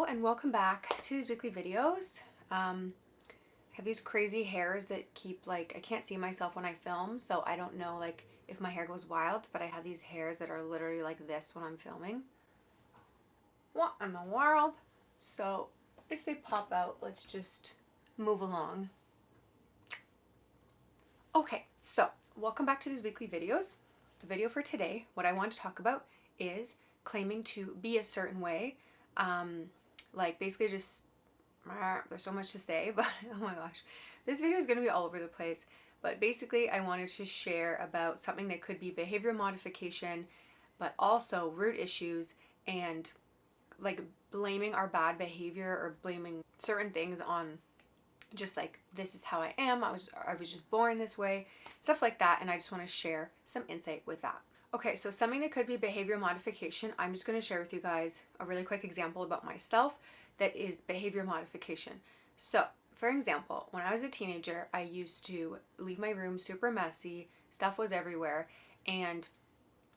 and welcome back to these weekly videos. I have these crazy hairs that keep I can't see myself when I film, so I don't know if my hair goes wild, but I have these hairs that are literally like this when I'm filming. What in the world? So if they pop out, let's just move along. Okay, so welcome back to these weekly videos. The video for today, what I want to talk about is claiming to be a certain way. Basically just, there's so much to say, but oh my gosh, this video is going to be all over the place. But basically I wanted to share about something that could be behavioral modification, but also root issues and blaming our bad behavior or blaming certain things on just this is how I am, I was just born this way, stuff like that. And I just want to share some insight with that. Okay, so something that could be behavior modification, I'm just going to share with you guys a really quick example about myself that is behavior modification. So, for example, when I was a teenager, I used to leave my room super messy, stuff was everywhere, and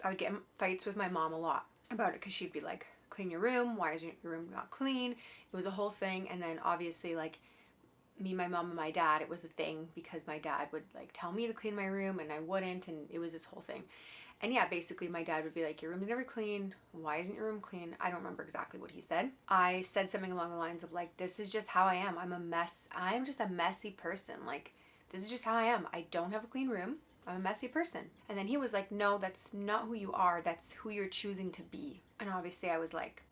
I would get in fights with my mom a lot about it because she'd be like, clean your room, why is your room not clean? It was a whole thing. And then obviously me, my mom, and my dad, it was a thing because my dad would tell me to clean my room and I wouldn't, and it was this whole thing. And yeah, basically my dad would be like, your room's never clean. Why isn't your room clean? I don't remember exactly what he said. I said something along the lines of this is just how I am. I'm a mess. I'm just a messy person. This is just how I am. I don't have a clean room. I'm a messy person. And then he was like, no, that's not who you are. That's who you're choosing to be. And obviously I was like,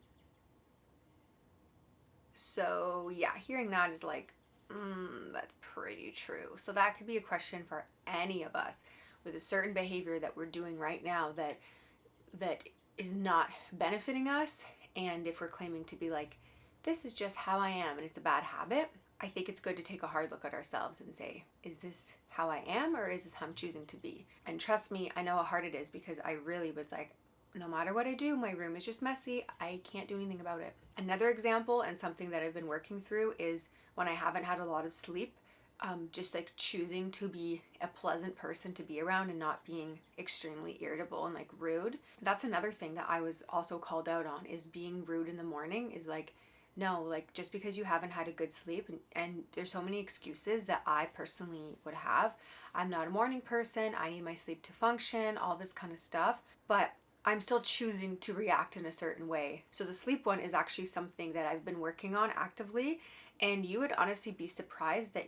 so yeah, hearing that is that's pretty true. So that could be a question for any of us with a certain behavior that we're doing right now that is not benefiting us. And if we're claiming to be this is just how I am and it's a bad habit, I think it's good to take a hard look at ourselves and say, is this how I am or is this how I'm choosing to be? And trust me, I know how hard it is because I really was no matter what I do, my room is just messy. I can't do anything about it. Another example and something that I've been working through is when I haven't had a lot of sleep, just choosing to be a pleasant person to be around and not being extremely irritable and rude. That's another thing that I was also called out on, is being rude in the morning is no, just because you haven't had a good sleep, and there's so many excuses that I personally would have. I'm not a morning person. I need my sleep to function, all this kind of stuff. But I'm still choosing to react in a certain way. So the sleep one is actually something that I've been working on actively. And you would honestly be surprised that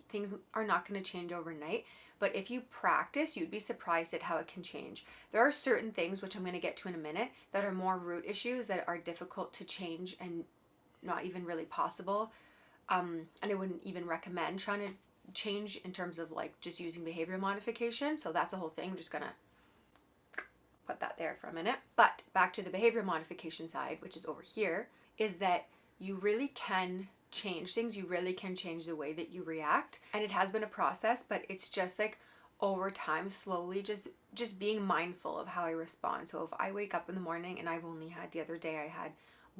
things are not going to change overnight. But if you practice, you'd be surprised at how it can change. There are certain things, which I'm going to get to in a minute, that are more root issues that are difficult to change and not even really possible. And I wouldn't even recommend trying to change in terms of just using behavior modification. So that's a whole thing. I'm just going to put that there for a minute. But back to the behavior modification side, which is over here, is that you really can change things. You really can change the way that you react. And it has been a process, but it's just over time, slowly just being mindful of how I respond. So if I wake up in the morning and I've only had, the other day I had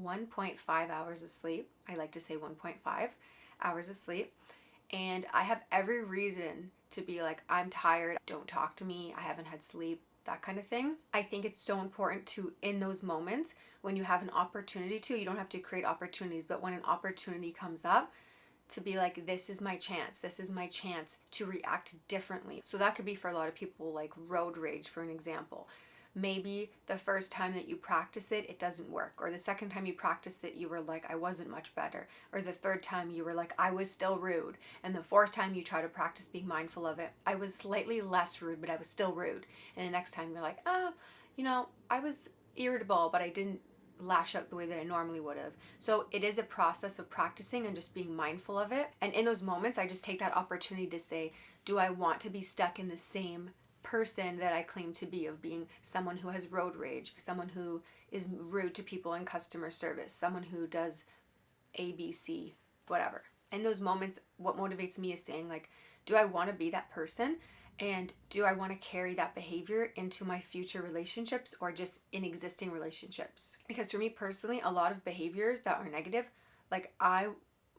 1.5 hours of sleep. I like to say 1.5 hours of sleep. And I have every reason to be I'm tired. Don't talk to me. I haven't had sleep. That kind of thing. I think it's so important to, in those moments when you have an opportunity to, you don't have to create opportunities, but when an opportunity comes up, to be this is my chance. This is my chance to react differently. So that could be for a lot of people road rage, for an example. Maybe the first time that you practice it, it doesn't work. Or the second time you practiced it, you were I wasn't much better. Or the third time you were I was still rude. And the fourth time you try to practice being mindful of it, I was slightly less rude, but I was still rude. And the next time you're I was irritable, but I didn't lash out the way that I normally would have. So it is a process of practicing and just being mindful of it. And in those moments, I just take that opportunity to say, do I want to be stuck in the same person that I claim to be, of being someone who has road rage, someone who is rude to people in customer service, someone who does ABC, whatever. In those moments, what motivates me is saying do I want to be that person? And do I want to carry that behavior into my future relationships or just in existing relationships? Because for me personally, a lot of behaviors that are negative, I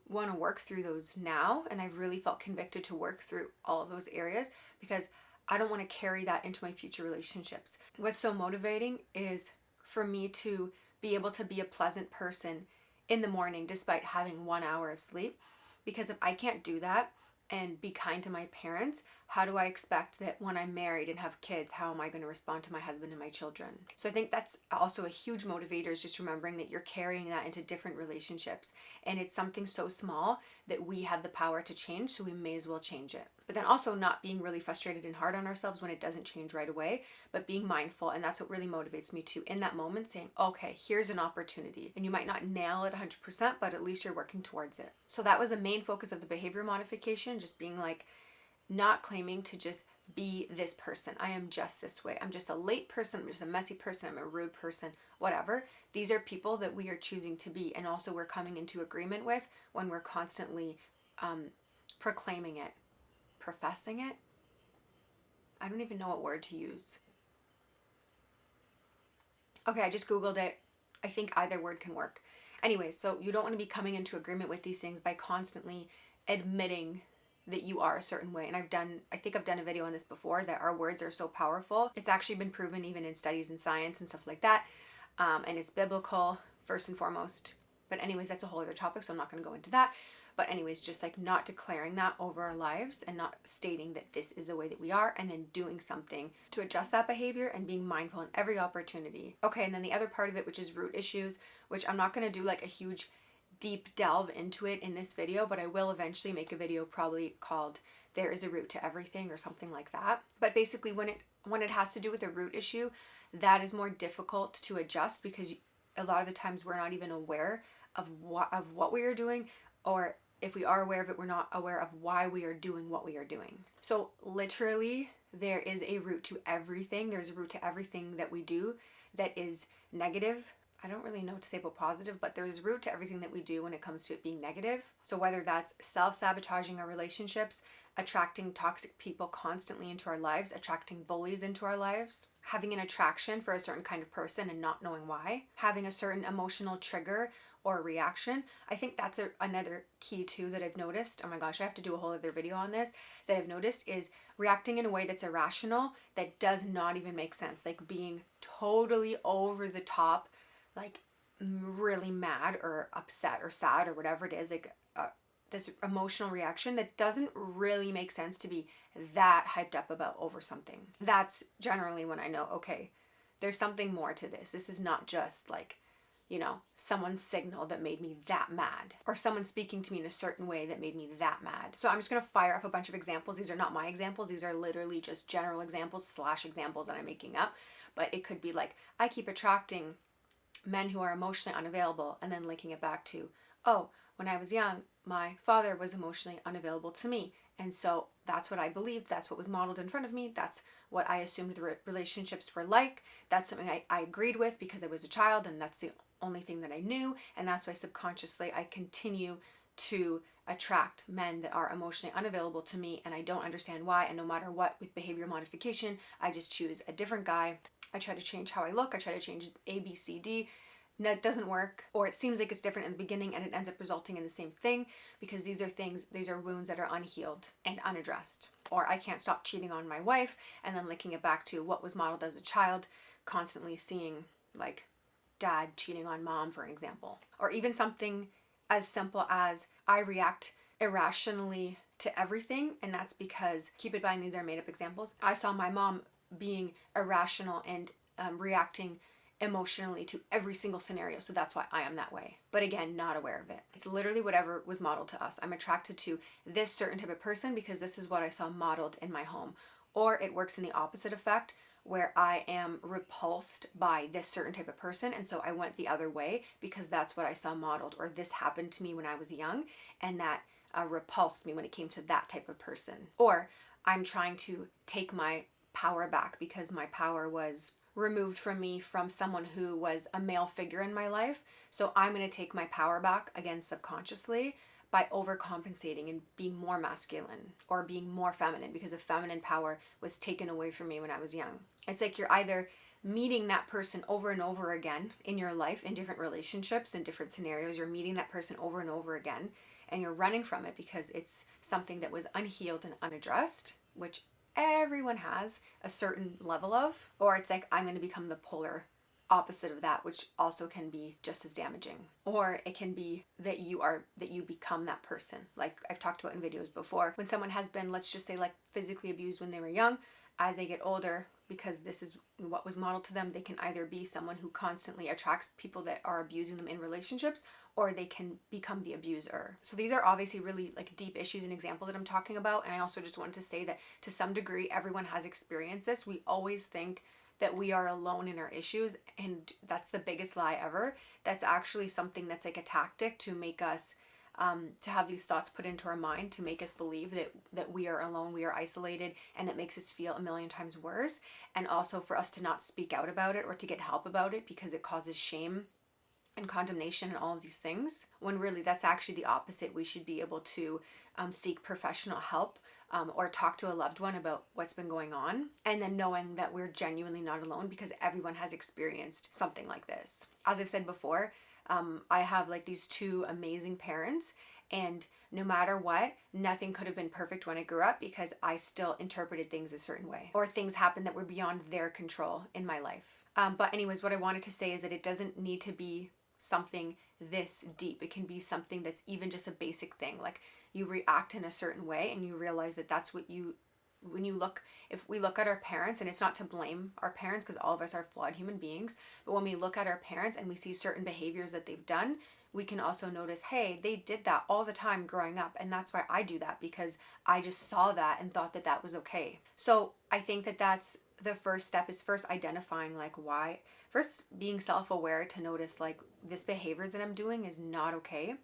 want to work through those now. And I've really felt convicted to work through all of those areas because I don't want to carry that into my future relationships. What's so motivating is for me to be able to be a pleasant person in the morning despite having 1 hour of sleep. Because if I can't do that and be kind to my parents, how do I expect that when I'm married and have kids, how am I going to respond to my husband and my children? So I think that's also a huge motivator, is just remembering that you're carrying that into different relationships. And it's something so small that we have the power to change, so we may as well change it. But then also not being really frustrated and hard on ourselves when it doesn't change right away, but being mindful. And that's what really motivates me too, in that moment, saying, okay, here's an opportunity. And you might not nail it 100%, but at least you're working towards it. So that was the main focus of the behavior modification, just being like, not claiming to just be this person. I am just this way. I'm just a late person. I'm just a messy person. I'm a rude person, whatever. These are people that we are choosing to be. And also we're coming into agreement with when we're constantly proclaiming it, professing it. I don't even know what word to use. Okay, I just Googled it. I think either word can work. Anyway, so you don't want to be coming into agreement with these things by constantly admitting that you are a certain way. And I think I've done a video on this before, that our words are so powerful. It's actually been proven even in studies in science and stuff like that. And it's biblical first and foremost. But anyways, that's a whole other topic, so I'm not going to go into that. But anyways, just like not declaring that over our lives and not stating that this is the way that we are, and then doing something to adjust that behavior and being mindful in every opportunity. Okay, and then the other part of it, which is root issues, which I'm not going to do like a huge deep delve into it in this video, but I will eventually make a video probably called There is a Root to Everything or something like that. But basically when it has to do with a root issue, that is more difficult to adjust, because a lot of the times we're not even aware of what we are doing, or if we are aware of it, we're not aware of why we are doing what we are doing. So literally there is a root to everything. There's a root to everything that we do that is negative. I don't really know what to say about positive, but there's a root to everything that we do when it comes to it being negative. So whether that's self-sabotaging our relationships, attracting toxic people constantly into our lives, attracting bullies into our lives, having an attraction for a certain kind of person and not knowing why, having a certain emotional trigger or reaction. I think that's another key too that I've noticed. Oh my gosh, I have to do a whole other video on this. That I've noticed is reacting in a way that's irrational, that does not even make sense. Like being totally over the top, like really mad or upset or sad or whatever it is, like this emotional reaction that doesn't really make sense to be that hyped up about over something. That's generally when I know, okay, there's something more to this. This is not just like, someone's signal that made me that mad, or someone speaking to me in a certain way that made me that mad. So I'm just going to fire off a bunch of examples. These are not my examples. These are literally just general examples / examples that I'm making up. But it could be like, I keep attracting men who are emotionally unavailable, and then linking it back to, oh, when I was young, my father was emotionally unavailable to me. And so that's what I believed. That's what was modeled in front of me. That's what I assumed the relationships were like. That's something I agreed with because I was a child, and that's the only thing that I knew. And that's why subconsciously I continue to attract men that are emotionally unavailable to me, and I don't understand why. And no matter what, with behavior modification, I just choose a different guy. I try to change how I look. I try to change A, B, C, D. And it doesn't work, or it seems like it's different in the beginning, and it ends up resulting in the same thing, because these are wounds that are unhealed and unaddressed. Or I can't stop cheating on my wife, and then linking it back to what was modeled as a child, constantly seeing like dad cheating on mom, for an example. Or even something as simple as I react irrationally to everything, and that's because, keep in mind these are made up examples, I saw my mom being irrational and reacting emotionally to every single scenario, so that's why I am that way. But again, not aware of it. It's literally whatever was modeled to us. I'm attracted to this certain type of person because this is what I saw modeled in my home. Or it works in the opposite effect, where I am repulsed by this certain type of person, and so I went the other way because that's what I saw modeled. Or this happened to me when I was young, and that repulsed me when it came to that type of person. Or I'm trying to take my power back because my power was removed from me from someone who was a male figure in my life. So I'm going to take my power back, again subconsciously, by overcompensating and being more masculine or being more feminine, because the feminine power was taken away from me when I was young. It's like you're either meeting that person over and over again in your life, in different relationships, in different scenarios. You're meeting that person over and over again, and you're running from it because it's something that was unhealed and unaddressed, which everyone has a certain level of. Or it's like, I'm going to become the polar opposite of that, which also can be just as damaging. Or it can be that you become that person. Like I've talked about in videos before, when someone has been, let's just say, like physically abused when they were young, as they get older, because this is what was modeled to them, they can either be someone who constantly attracts people that are abusing them in relationships, or they can become the abuser. So these are obviously really like deep issues and examples that I'm talking about. And I also just wanted to say that to some degree, everyone has experienced this. We always think that we are alone in our issues, and that's the biggest lie ever. That's actually something that's like a tactic to make us to have these thoughts put into our mind, to make us believe that we are alone, we are isolated, and it makes us feel a million times worse. And also for us to not speak out about it or to get help about it, because it causes shame and condemnation and all of these things, when really that's actually the opposite. We should be able to seek professional help, or talk to a loved one about what's been going on, and then knowing that we're genuinely not alone, because everyone has experienced something like this. As I've said before, I have like these two amazing parents, and no matter what, nothing could have been perfect when I grew up, because I still interpreted things a certain way, or things happened that were beyond their control in my life. But anyways, what I wanted to say is that it doesn't need to be something this deep. It can be something that's even just a basic thing, like you react in a certain way and you realize that that's what you, when you look, if we look at our parents, and it's not to blame our parents because all of us are flawed human beings, but when we look at our parents and we see certain behaviors that they've done, we can also notice, hey, they did that all the time growing up, and that's why I do that, because I just saw that and thought that that was okay. So I think that that's the first step, is first identifying like why, first being self-aware to notice like this behavior that I'm doing is not okay.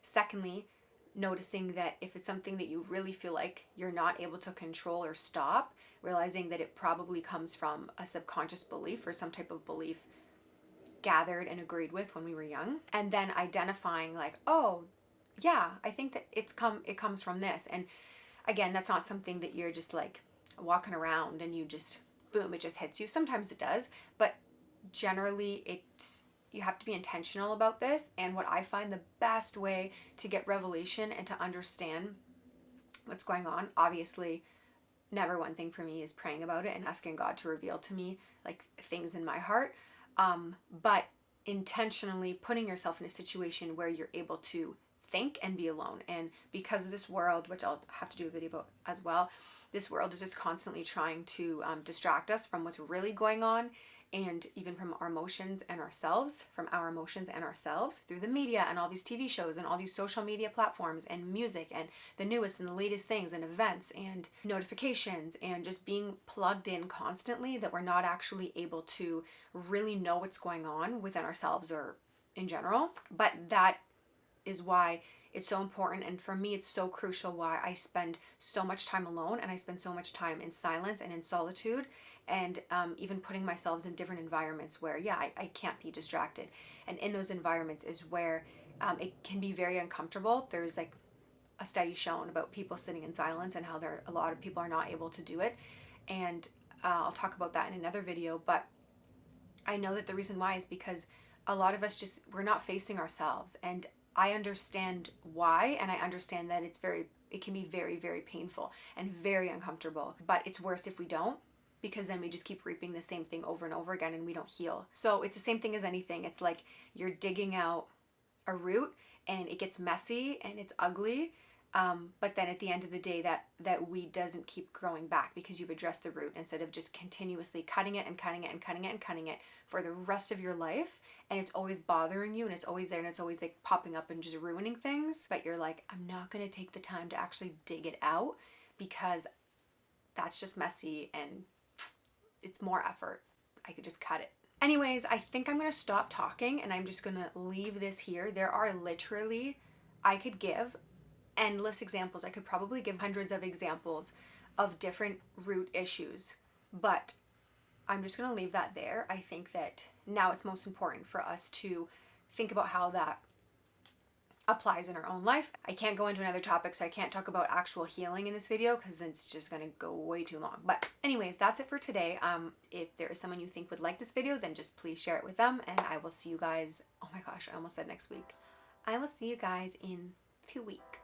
Secondly, noticing that if it's something that you really feel like you're not able to control or stop, realizing that it probably comes from a subconscious belief or some type of belief gathered and agreed with when we were young. And then identifying like, oh yeah, I think that it comes from this. And again, that's not something that you're just like walking around and you just boom, it just hits you. Sometimes it does, but generally you have to be intentional about this. And what I find the best way to get revelation and to understand what's going on, obviously number one thing for me is praying about it and asking God to reveal to me like things in my heart, but intentionally putting yourself in a situation where you're able to think and be alone. And because of this world, which I'll have to do a video about as well, this world is just constantly trying to distract us from what's really going on, and even from our emotions and ourselves, through the media and all these TV shows and all these social media platforms and music and the newest and the latest things and events and notifications, and just being plugged in constantly, that we're not actually able to really know what's going on within ourselves or in general. But that is why it's so important, and for me it's so crucial, why I spend so much time alone, and I spend so much time in silence and in solitude, and even putting myself in different environments where I can't be distracted. And in those environments is where it can be very uncomfortable. There's like a study shown about people sitting in silence and how a lot of people are not able to do it, and I'll talk about that in another video. But I know that the reason why is because a lot of us we're not facing ourselves, and I understand why, and I understand that it can be very, very painful and very uncomfortable, but it's worse if we don't, because then we just keep reaping the same thing over and over again and we don't heal. So it's the same thing as anything. It's like you're digging out a root and it gets messy and it's ugly, but then at the end of the day that weed doesn't keep growing back, because you've addressed the root, instead of just continuously cutting it and cutting it and cutting it and cutting it for the rest of your life, and it's always bothering you and it's always there and it's always like popping up and just ruining things. But you're like, I'm not going to take the time to actually dig it out, because that's just messy and it's more effort. I could just cut it. Anyways, I think I'm going to stop talking and I'm just going to leave this here. There are literally, I could give endless examples. I could probably give hundreds of examples of different root issues, but I'm just going to leave that there. I think that now it's most important for us to think about how that applies in our own life. I can't go into another topic, so I can't talk about actual healing in this video, because then it's just going to go way too long. But anyways, that's it for today. If there is someone you think would like this video, then just please share it with them, and I will see you guys, oh my gosh, I almost said next week. I will see you guys in 2 weeks.